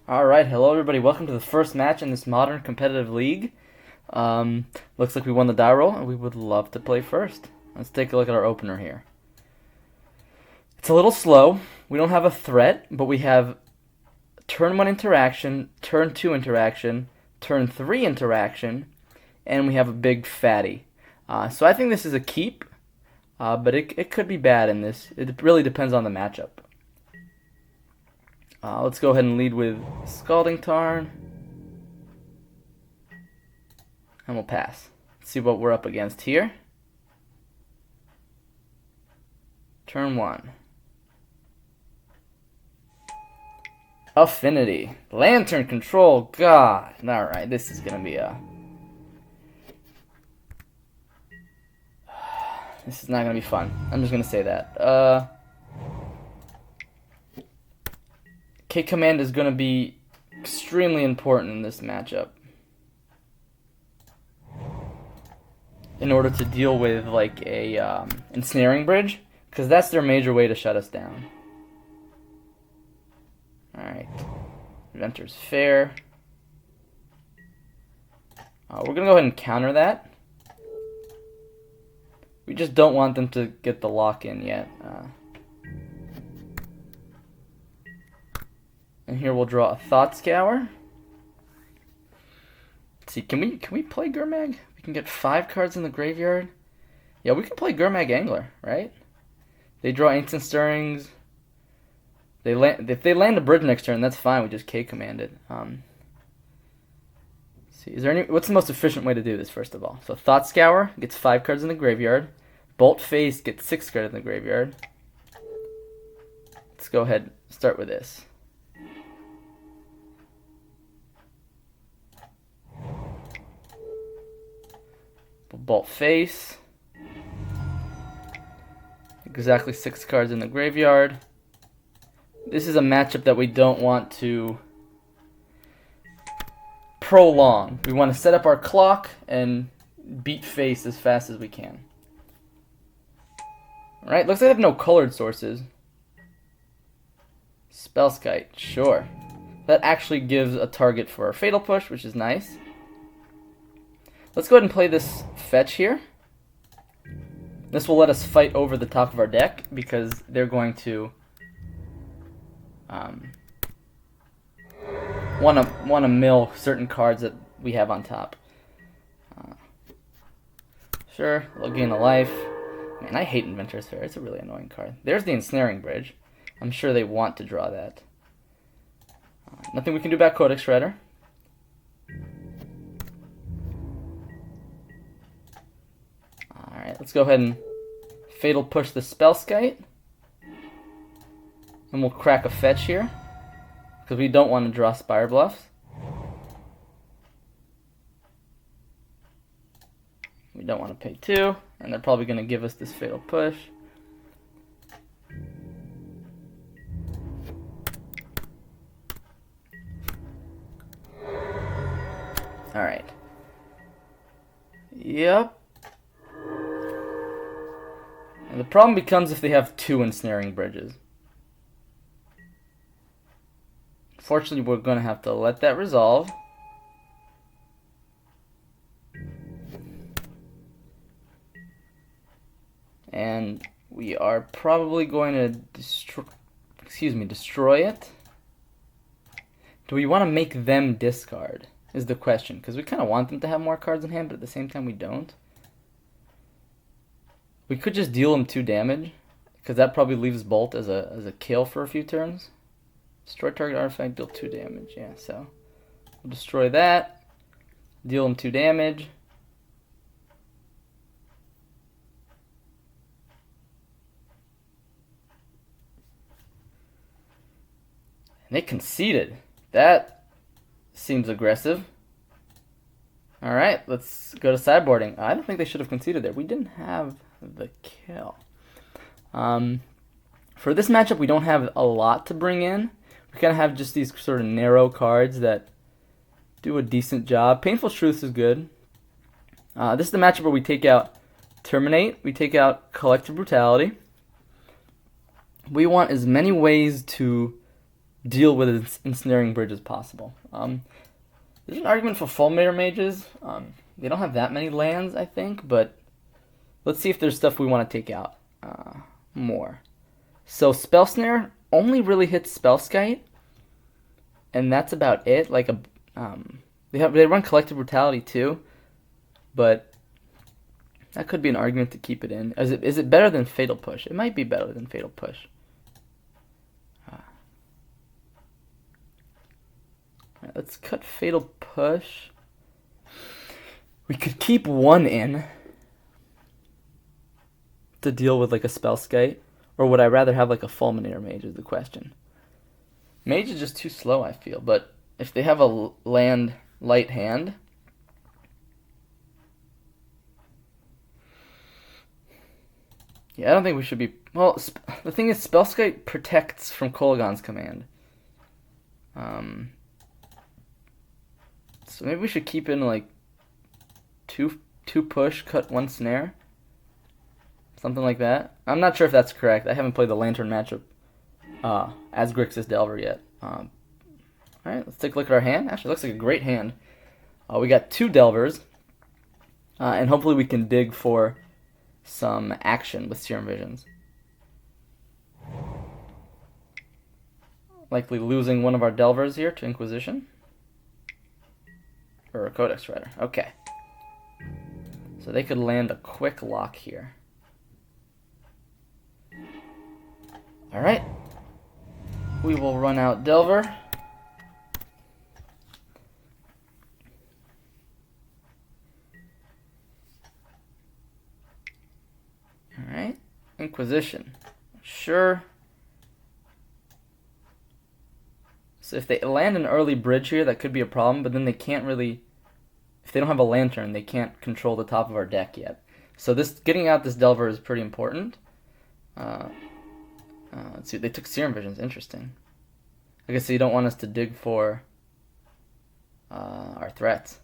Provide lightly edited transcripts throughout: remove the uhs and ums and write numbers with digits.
Alright, hello everybody. Welcome to the first match in this modern competitive league. Looks like we won the die roll, and we would love to play first. Let's take a look at our opener here. It's a little slow. We don't have a threat, but we have turn 1 interaction, turn 2 interaction, turn 3 interaction, and we have a big fatty. So I think this is a keep, but it could be bad in this. It really depends on the matchup. Let's go ahead and lead with Scalding Tarn. And we'll pass. Let's see what we're up against here. Turn 1. Affinity. Lantern Control. God. Alright, this is going to be a... This is not going to be fun. I'm just going to say that. K command is going to be extremely important in this matchup in order to deal with like a ensnaring bridge, because that's their major way to shut us down. Alright, Inventor's Fair. We're going to go ahead and counter that. We just don't want them to get the lock in yet. And here we'll draw a Thought Scour. Let's see, can we play Gurmag? We can get 5 cards in the graveyard. Yeah, we can play Gurmag Angler, right? They draw Ancient Stirrings. If they land a bridge next turn, that's fine. We just K command it. See, what's the most efficient way to do this? First of all, so Thought Scour gets 5 cards in the graveyard. Bolt Face gets 6 cards in the graveyard. Let's go ahead and start with this. Bolt Face. Exactly 6 cards in the graveyard. This is a matchup that we don't want to prolong. We want to set up our clock and beat face as fast as we can. Alright, looks like I have no colored sources. Spellskite, sure. That actually gives a target for our Fatal Push, which is nice. Let's go ahead and play this fetch here. This will let us fight over the top of our deck, because they're going to want to mill certain cards that we have on top. Sure, we'll gain a life. Man, I hate Inventor's Fair. It's a really annoying card. There's the Ensnaring Bridge. I'm sure they want to draw that. Nothing we can do about Codex Shredder. Alright, let's go ahead and Fatal Push the Spellskite. And we'll crack a fetch here, because we don't want to draw Spire Bluffs. We don't want to pay 2, and they're probably going to give us this Fatal Push. Alright. Yep. And the problem becomes if they have 2 Ensnaring Bridges. Unfortunately, we're going to have to let that resolve. And we are probably going to destroy it. Do we want to make them discard, is the question, because we kind of want them to have more cards in hand, but at the same time we don't. We could just deal them 2 damage, because that probably leaves Bolt as a kill for a few turns. Destroy target artifact, deal 2 damage. Yeah, so we'll destroy that, deal them 2 damage. And they conceded. That seems aggressive. Alright, let's go to sideboarding. I don't think they should have conceded there. We didn't have the kill. For this matchup, we don't have a lot to bring in. We kind of have just these sort of narrow cards that do a decent job. Painful Truths is good. This is the matchup where we take out Terminate, we take out Collective Brutality. We want as many ways to deal with ensnaring bridge as possible. There's an argument for Fulminator mages. They don't have that many lands, I think, but let's see if there's stuff we want to take out more. So Spell Snare only really hits Spellskite, and that's about it. Like they run Collective Brutality too, but that could be an argument to keep it in. Is it better than Fatal Push? It might be better than Fatal Push. Alright, let's cut Fatal Push. We could keep one in to deal with like a Spellskite, or would I rather have like a Fulminator Mage is the question. Mage is just too slow, I feel, but if they have a land light hand, yeah, I don't think we should be. Well, the thing is, Spellskite protects from Kolaghan's command. So maybe we should keep in like two push, cut one snare, something like that. I'm not sure if that's correct. I haven't played the Lantern matchup as Grixis Delver yet. All right, let's take a look at our hand. Actually, it looks like a great hand. We got 2 Delvers, and hopefully we can dig for some action with Serum Visions. Likely losing one of our Delvers here to Inquisition. Or a Codex Rider. Okay. So they could land a quick lock here. Alright. We will run out Delver. Alright. Inquisition. Sure. So if they land an early bridge here, that could be a problem, but then they can't really, if they don't have a Lantern, they can't control the top of our deck yet. So getting out this Delver is pretty important. Let's see, they took Serum Visions, interesting. I guess you don't want us to dig for our threats.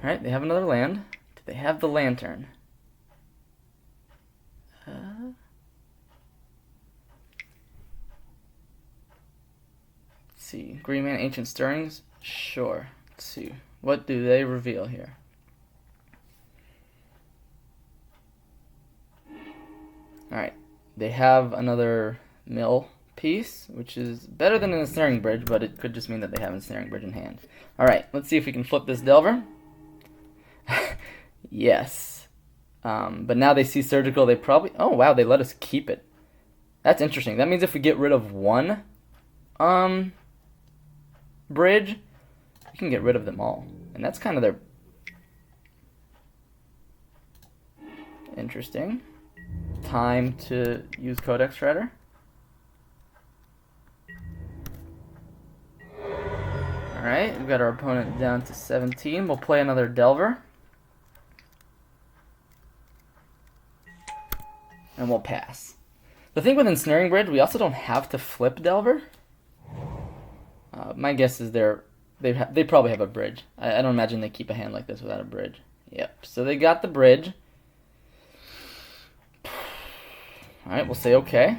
Alright, they have another land. Do they have the Lantern? See, Green Man, Ancient Stirrings? Sure. Let's see. What do they reveal here? Alright. They have another mill piece, which is better than an Ensnaring Bridge, but it could just mean that they have an Ensnaring Bridge in hand. Alright, let's see if we can flip this Delver. Yes. But now they see Surgical, they probably... Oh, wow, they let us keep it. That's interesting. That means if we get rid of one... bridge, we can get rid of them all. And that's kind of their... Interesting. Time to use Codex Shredder. Alright, we've got our opponent down to 17. We'll play another Delver. And we'll pass. The thing with Ensnaring Bridge, we also don't have to flip Delver. My guess is they probably have a bridge. I don't imagine they keep a hand like this without a bridge. Yep, so they got the bridge. Alright, we'll say okay.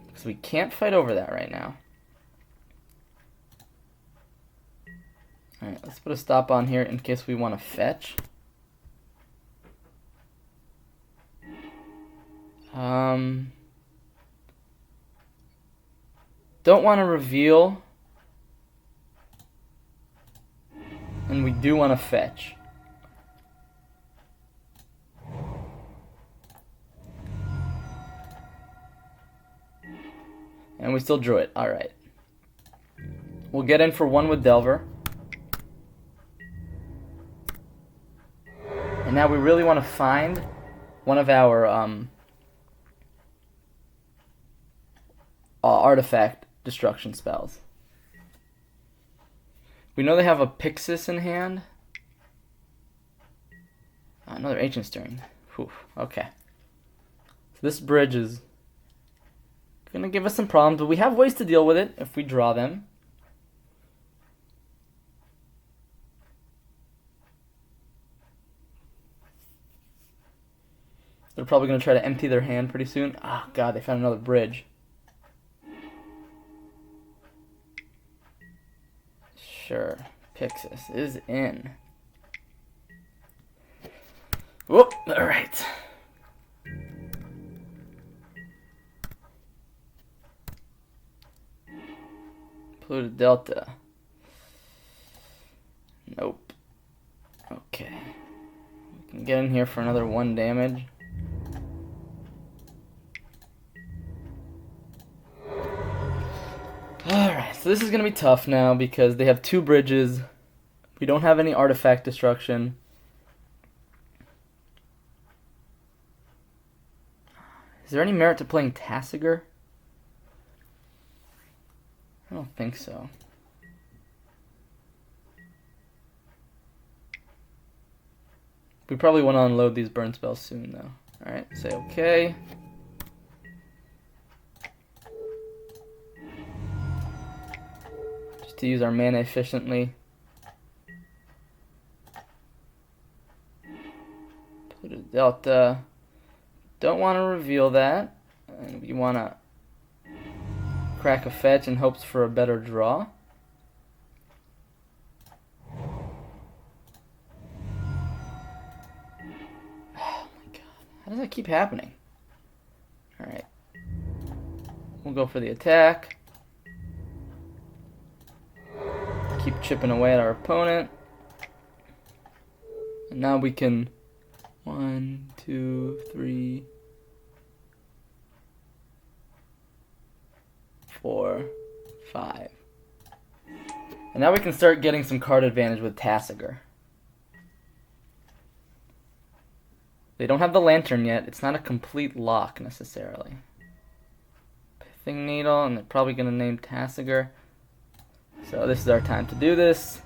Because we can't fight over that right now. Alright, let's put a stop on here in case we want to fetch. Don't want to reveal. And we do want to fetch. And we still drew it. Alright. We'll get in for one with Delver. And now we really want to find one of our artifact destruction spells. We know they have a Pixis in hand. Another Ancient Stirring. Whew, okay. So this bridge is going to give us some problems, but we have ways to deal with it if we draw them. They're probably going to try to empty their hand pretty soon. Oh, God, they found another bridge. Sure. Pixis is in. Whoop! Alright. Pluto Delta. Nope. Okay. We can get in here for another 1 damage. Alright, so this is going to be tough now because they have 2 bridges. We don't have any artifact destruction. Is there any merit to playing Tasigur? I don't think so. We probably want to unload these burn spells soon, though. Alright, say okay. Just to use our mana efficiently. Put a Delta. Don't want to reveal that. And we want to crack a fetch in hopes for a better draw. Oh my god. How does that keep happening? Alright. We'll go for the attack. Keep chipping away at our opponent. And now we can 1, 2, 3, 4, 5. And now we can start getting some card advantage with Tasigur. They don't have the Lantern yet. It's not a complete lock necessarily. Pithing Needle, and they're probably going to name Tasigur. So this is our time to do this.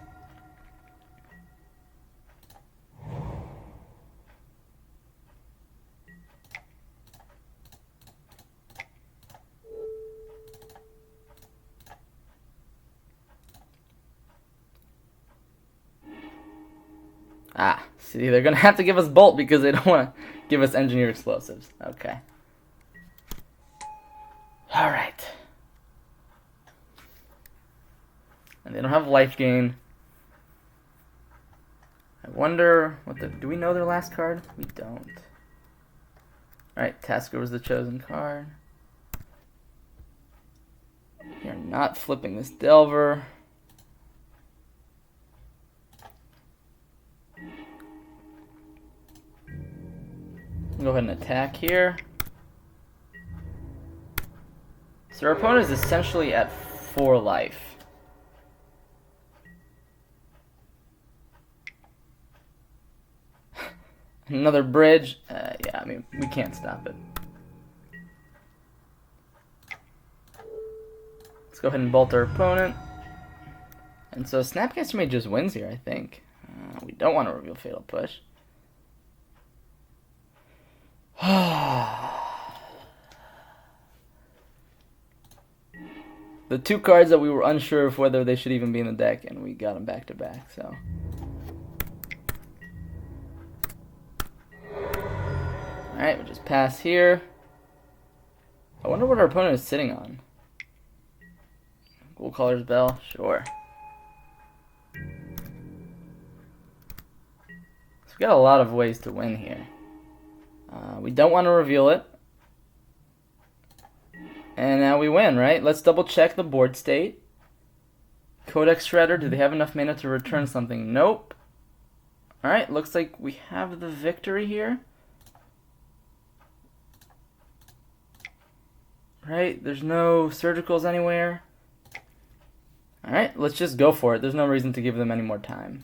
Ah, see, they're going to have to give us Bolt because they don't want to give us Engineer Explosives. Okay. Alright. And they don't have life gain. I wonder what the... Do we know their last card? We don't. Alright, Tasigur was the chosen card. You're not flipping this Delver. Go ahead and attack here. So our opponent is essentially at 4 life. Another bridge. Yeah, I mean, we can't stop it. Let's go ahead and bolt our opponent. And so Snapcaster Mage just wins here, I think. We don't want to reveal Fatal Push. The 2 cards that we were unsure of whether they should even be in the deck, and we got them back to back, so. Alright, we'll just pass here. I wonder what our opponent is sitting on. Ghoul Caller's Bell? Sure. So we got a lot of ways to win here. We don't want to reveal it. And now we win, right? Let's double check the board state. Codex Shredder, do they have enough mana to return something? Nope. Alright, looks like we have the victory here. Right, there's no surgicals anywhere. Alright, let's just go for it. There's no reason to give them any more time.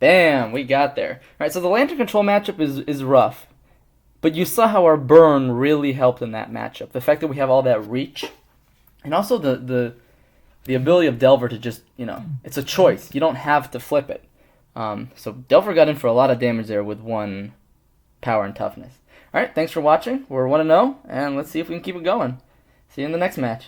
Bam, we got there. Alright, so the Lantern Control matchup is rough. But you saw how our burn really helped in that matchup. The fact that we have all that reach. And also the ability of Delver to just, you know, it's a choice. You don't have to flip it. So Delver got in for a lot of damage there with 1 power and toughness. Alright, thanks for watching. We're 1-0, and let's see if we can keep it going. See you in the next match.